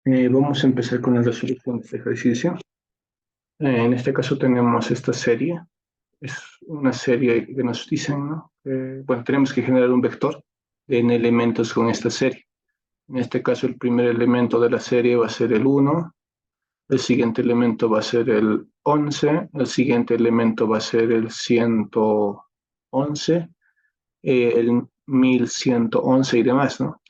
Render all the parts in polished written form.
Vamos a empezar con la resolución de este ejercicio. En este caso tenemos esta serie. Es una serie que nos dicen, ¿no? Bueno, tenemos que generar un vector en elementos con esta serie. En este caso el primer elemento de la serie va a ser el 1, el siguiente elemento va a ser el 11, el siguiente elemento va a ser el 111, el 1111 y demás, ¿no?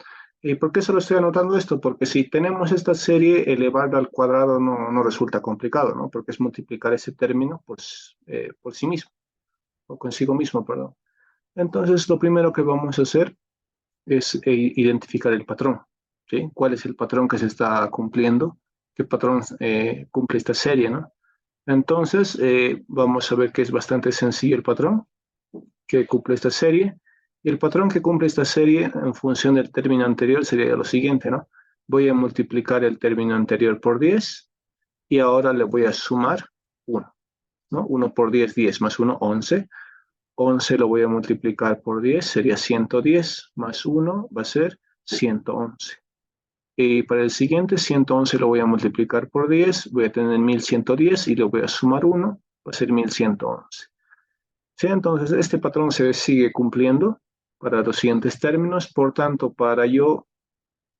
¿Y por qué solo estoy anotando esto? Porque si tenemos esta serie, elevarla al cuadrado no resulta complicado, ¿no? Porque es multiplicar ese término por sí mismo, o consigo mismo, perdón. Entonces, lo primero que vamos a hacer es identificar el patrón, ¿sí? ¿Cuál es el patrón que se está cumpliendo? ¿Qué patrón cumple esta serie, ¿no? Entonces, vamos a ver que es bastante sencillo el patrón que cumple esta serie. Y el patrón que cumple esta serie en función del término anterior sería lo siguiente, ¿no? Voy a multiplicar el término anterior por 10 y ahora le voy a sumar 1, ¿no? 1 por 10, 10 más 1, 11. 11 lo voy a multiplicar por 10, sería 110, más 1 va a ser 111. Y para el siguiente, 111 lo voy a multiplicar por 10, voy a tener 1110 y le voy a sumar 1, va a ser 1111. Sí, entonces este patrón se sigue cumpliendo para los siguientes términos. Por tanto, para yo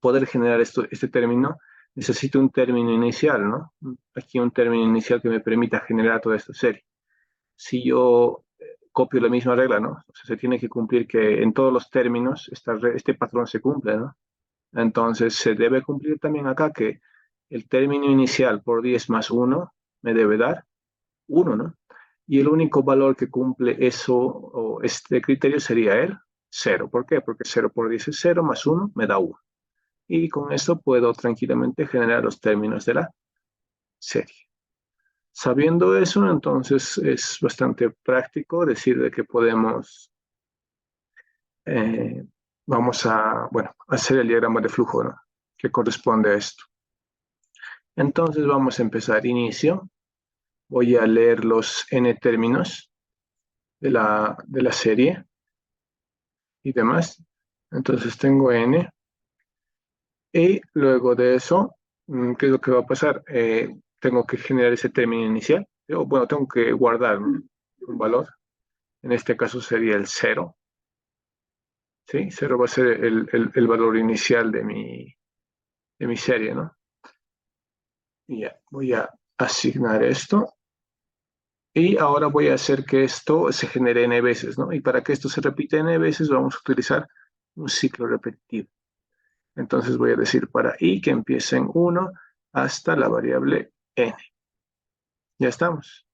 poder generar este término, necesito un término inicial, ¿no? Aquí un término inicial que me permita generar toda esta serie. Si yo copio la misma regla, ¿no? O sea, se tiene que cumplir que en todos los términos este patrón se cumple, ¿no? Entonces se debe cumplir también acá que el término inicial por 10 más 1 me debe dar 1, ¿no? Y el único valor que cumple eso o este criterio sería el 0. ¿Por qué? Porque 0 por 10 es 0 más 1 me da 1. Y con esto puedo tranquilamente generar los términos de la serie. Sabiendo eso, entonces es bastante práctico decir de que podemos, eh, vamos a, bueno, hacer el diagrama de flujo, ¿no? Que corresponde a esto. Entonces vamos a empezar. Inicio. Voy a leer los n términos de la serie y demás. Entonces tengo n. Y luego de eso, ¿qué es lo que va a pasar? Tengo que generar ese término inicial. Bueno, tengo que guardar, ¿no? Un valor. En este caso sería el 0. ¿Sí? 0 va a ser el valor inicial de mi serie, ¿no? Y ya, voy a asignar esto. Y ahora voy a hacer que esto se genere n veces, ¿no? Y para que esto se repita n veces, vamos a utilizar un ciclo repetitivo. Entonces voy a decir para i que empiece en 1 hasta la variable n. Ya estamos.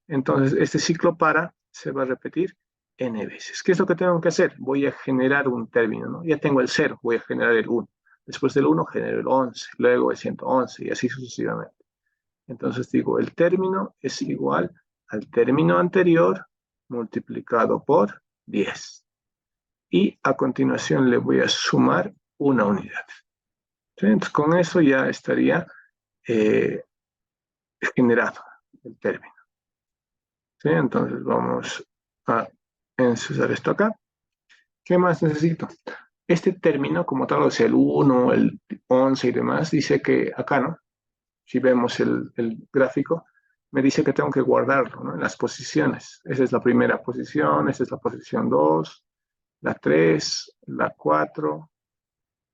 Entonces este ciclo se va a repetir n veces. ¿Qué es lo que tengo que hacer? Voy a generar un término, ¿no? Ya tengo el 0, voy a generar el 1. Después del 1 genero el 11, luego el 111 y así sucesivamente. Entonces digo, el término es igual al término anterior multiplicado por 10. Y a continuación le voy a sumar una unidad. ¿Sí? Entonces con eso ya estaría generado el término. ¿Sí? Entonces vamos a ensusar esto acá. ¿Qué más necesito? Este término, como tal, o sea, el 1, el 11 y demás, dice que acá, ¿no? Si vemos el gráfico, me dice que tengo que guardarlo, ¿no? En las posiciones. Esa es la primera posición, esa es la posición 2, la 3, la 4,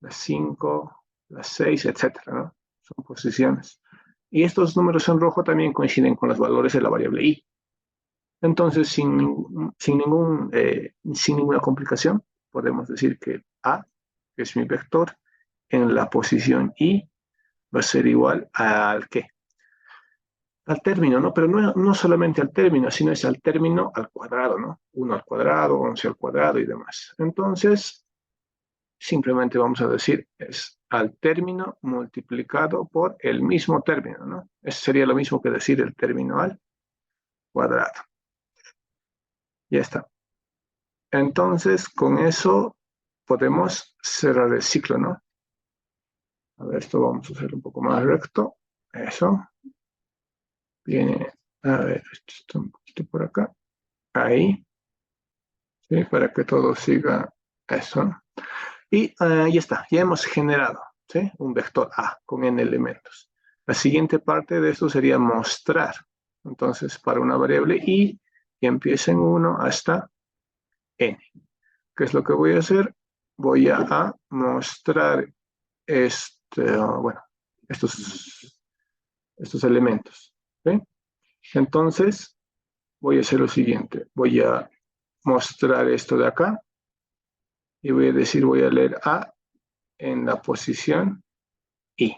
la 5, la 6, etcétera, ¿no? Son posiciones. Y estos números en rojo también coinciden con los valores de la variable i. Entonces, sin ninguna complicación, podemos decir que a, que es mi vector, en la posición i va a ser igual al ¿qué? Al término, ¿no? Pero no solamente al término, sino es al término al cuadrado, ¿no? 1 al cuadrado, 11 al cuadrado y demás. Entonces, simplemente vamos a decir es al término multiplicado por el mismo término, ¿no? Eso sería lo mismo que decir el término al cuadrado. Ya está. Entonces, con eso podemos cerrar el ciclo, ¿no? A ver, esto vamos a hacer un poco más recto. Eso. Viene, a ver, esto está un poquito por acá. Ahí. ¿Sí? Para que todo siga eso. Y ya está, ya hemos generado. ¿sí? Un vector A con n elementos. La siguiente parte de esto sería mostrar. Entonces, para una variable i que empieza en 1 hasta n. ¿Qué es lo que voy a hacer? Voy a mostrar bueno, estos elementos. ¿Sí? Entonces, voy a hacer lo siguiente. Voy a mostrar esto de acá y voy a decir, voy a leer A en la posición I.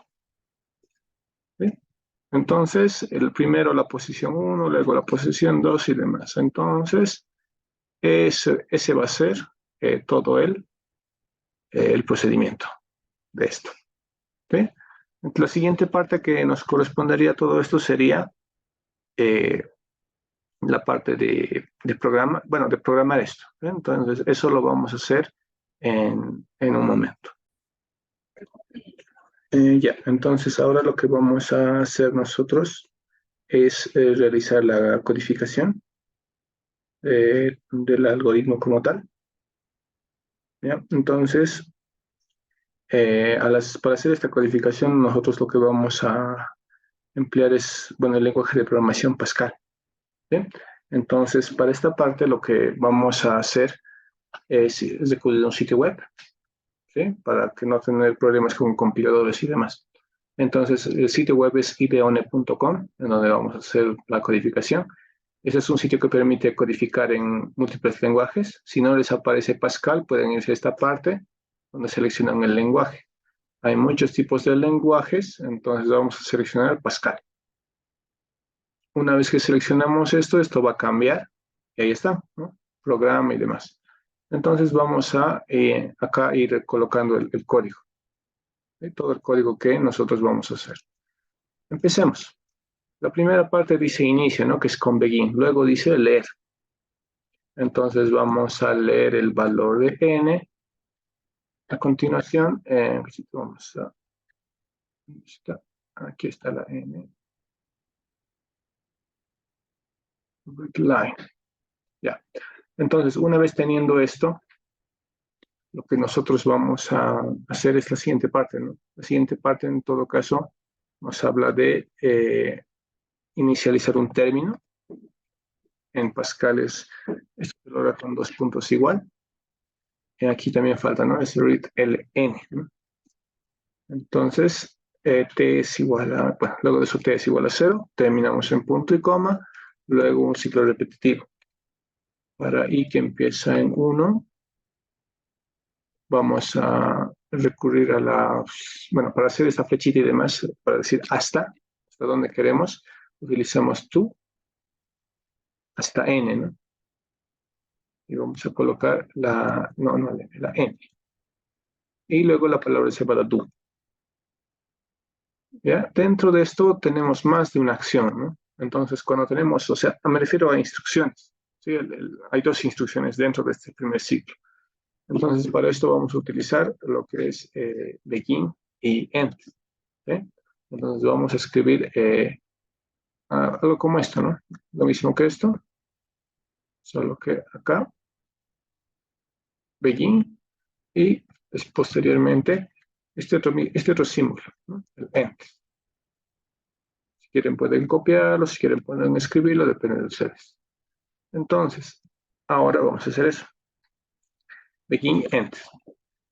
¿Sí? Entonces, el primero la posición 1, luego la posición 2 y demás. Entonces, ese va a ser todo el procedimiento de esto. ¿Sí? La siguiente parte que nos correspondería a todo esto sería la parte de programa, bueno, de programar esto. ¿Sí? Entonces, eso lo vamos a hacer en un momento. Ya, entonces ahora lo que vamos a hacer nosotros es realizar la codificación del algoritmo como tal. ¿Ya? Entonces, para hacer esta codificación, nosotros lo que vamos a emplear es, bueno, el lenguaje de programación Pascal. ¿Sí? Entonces, para esta parte lo que vamos a hacer es recurrir a un sitio web, ¿sí? Para que no tener problemas con compiladores y demás. Entonces, el sitio web es ideone.com, en donde vamos a hacer la codificación. Ese es un sitio que permite codificar en múltiples lenguajes. Si no les aparece Pascal, pueden irse a esta parte, donde seleccionan el lenguaje. Hay muchos tipos de lenguajes, entonces vamos a seleccionar Pascal. Una vez que seleccionamos esto va a cambiar, y ahí está, ¿no? Programa y demás. Entonces vamos a acá ir colocando el código. Todo el código que nosotros vamos a hacer. Empecemos. La primera parte dice inicio, ¿no? Que es con begin. Luego dice leer. Entonces vamos a leer el valor de n. A continuación, vamos a... Aquí está la n. Line. Ya. Entonces, una vez teniendo esto, lo que nosotros vamos a hacer es la siguiente parte, ¿no? La siguiente parte, en todo caso, nos habla de inicializar un término. En Pascal esto se logra con 2 puntos igual. Y aquí también falta, ¿no? Es read ln, ¿no? Entonces, t es igual a, bueno, luego de eso t es igual a 0, terminamos en punto y coma, luego un ciclo repetitivo. Para i que empieza en 1, vamos a recurrir a bueno, para hacer esta flechita y demás, para decir hasta donde queremos, utilizamos to hasta n, ¿no? Y vamos a colocar la n. Y luego la palabra separada do. ¿Ya? Dentro de esto tenemos más de una acción, ¿no? Entonces, cuando tenemos, o sea, me refiero a instrucciones, ¿sí? Hay 2 instrucciones dentro de este primer ciclo. Entonces, para esto vamos a utilizar lo que es begin y end. ¿Sí? Entonces, vamos a escribir algo como esto, ¿no? Lo mismo que esto, solo que acá, begin, y posteriormente este otro símbolo, ¿no? El end. Si quieren pueden copiarlo, si quieren pueden escribirlo, depende de ustedes. Entonces, ahora vamos a hacer eso. Begin, end.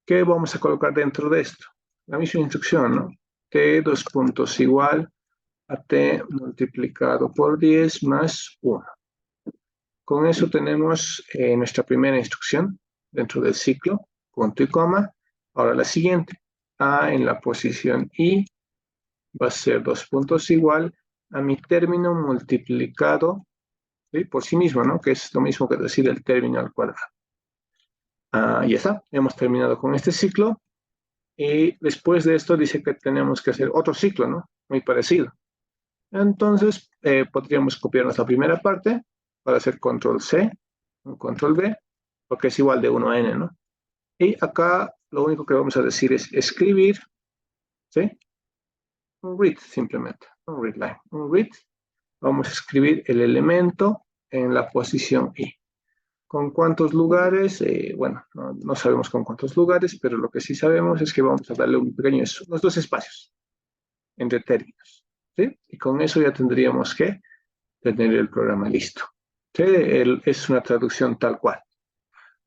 ¿Qué vamos a colocar dentro de esto? La misma instrucción, ¿no? T, 2 puntos igual a T multiplicado por 10 más 1. Con eso tenemos nuestra primera instrucción dentro del ciclo, punto y coma. Ahora la siguiente. A en la posición I va a ser 2 puntos igual a mi término multiplicado, ¿sí? Por sí mismo, ¿no? Que es lo mismo que decir el término al cuadrado. Ya está, hemos terminado con este ciclo. Y después de esto dice que tenemos que hacer otro ciclo, ¿no? Muy parecido. Entonces, podríamos copiarnos la primera parte para hacer control C, control V, porque es igual de 1 a n, ¿no? Y acá lo único que vamos a decir es escribir, ¿sí? Un read simplemente, un read line. Un read, vamos a escribir el elemento en la posición I. ¿Con cuántos lugares? Bueno, no sabemos con cuántos lugares, pero lo que sí sabemos es que vamos a darle un pequeño, unos dos espacios entre términos, ¿sí? Y con eso ya tendríamos que tener el programa listo. ¿Sí? Es una traducción tal cual.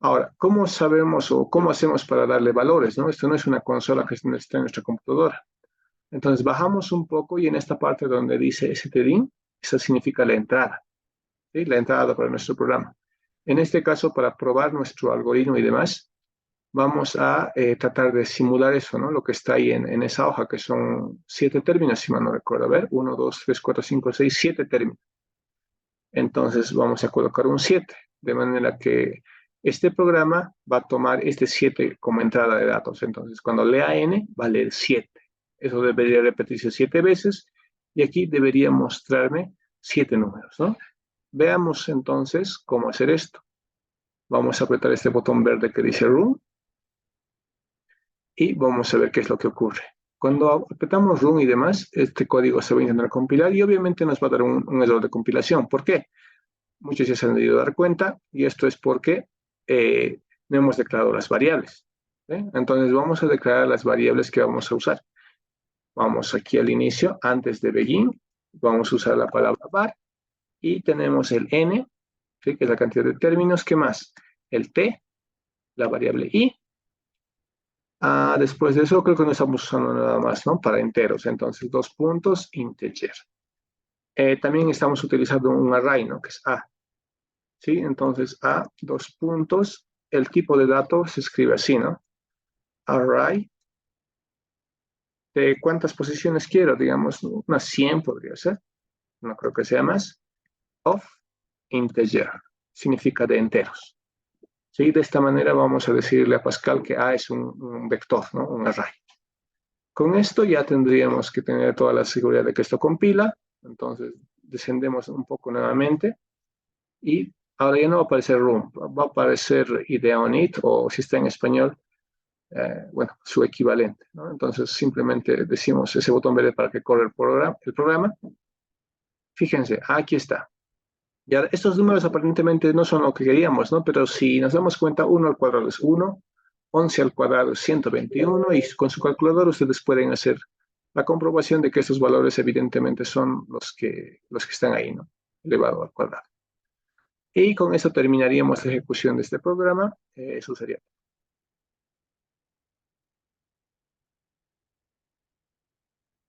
Ahora, ¿cómo sabemos o cómo hacemos para darle valores? ¿No? Esto no es una consola que está en nuestra computadora. Entonces bajamos un poco y en esta parte donde dice stdin, eso significa la entrada, ¿sí? La entrada para nuestro programa. En este caso, para probar nuestro algoritmo y demás, vamos a tratar de simular eso, ¿no? Lo que está ahí en esa hoja, que son 7 términos, si mal no recuerdo. A ver, 1, 2, 3, 4, 5, 6, 7 términos. Entonces vamos a colocar un 7, de manera que este programa va a tomar este 7 como entrada de datos. Entonces, cuando lea n, va a leer 7. Eso debería repetirse 7 veces y aquí debería mostrarme 7 números, ¿no? Veamos entonces cómo hacer esto. Vamos a apretar este botón verde que dice Run y vamos a ver qué es lo que ocurre. Cuando apretamos Run y demás, este código se va a intentar compilar y obviamente nos va a dar un error de compilación. ¿Por qué? Muchos ya se han debido dar cuenta y esto es porque no hemos declarado las variables. Entonces vamos a declarar las variables que vamos a usar. Vamos aquí al inicio, antes de begin, vamos a usar la palabra var y tenemos el n, ¿sí? Que es la cantidad de términos. ¿Qué más? El t, la variable i. Después de eso creo que no estamos usando nada más, ¿no? Para enteros. Entonces, 2 puntos, integer. También estamos utilizando un array, ¿no? Que es a. ¿Sí? Entonces, a, 2 puntos. El tipo de datos se escribe así, ¿no? Array. ¿De cuántas posiciones quiero? Digamos, unas 100 podría ser. No creo que sea más. Of integer. Significa de enteros. ¿Sí? De esta manera vamos a decirle a Pascal que A es un vector, ¿no? Un array. Con esto ya tendríamos que tener toda la seguridad de que esto compila. Entonces, descendemos un poco nuevamente y ahora ya no va a aparecer room, va a aparecer ideonit o si está en español, bueno, su equivalente, ¿no? Entonces, simplemente decimos ese botón verde para que corra el programa. Fíjense, aquí está. Y ahora, estos números aparentemente no son lo que queríamos, ¿no? Pero si nos damos cuenta, 1 al cuadrado es 1, 11 al cuadrado es 121 y con su calculador ustedes pueden hacer la comprobación de que estos valores evidentemente son los que están ahí, ¿no? Elevado al cuadrado. Y con eso terminaríamos la ejecución de este programa. Eso sería.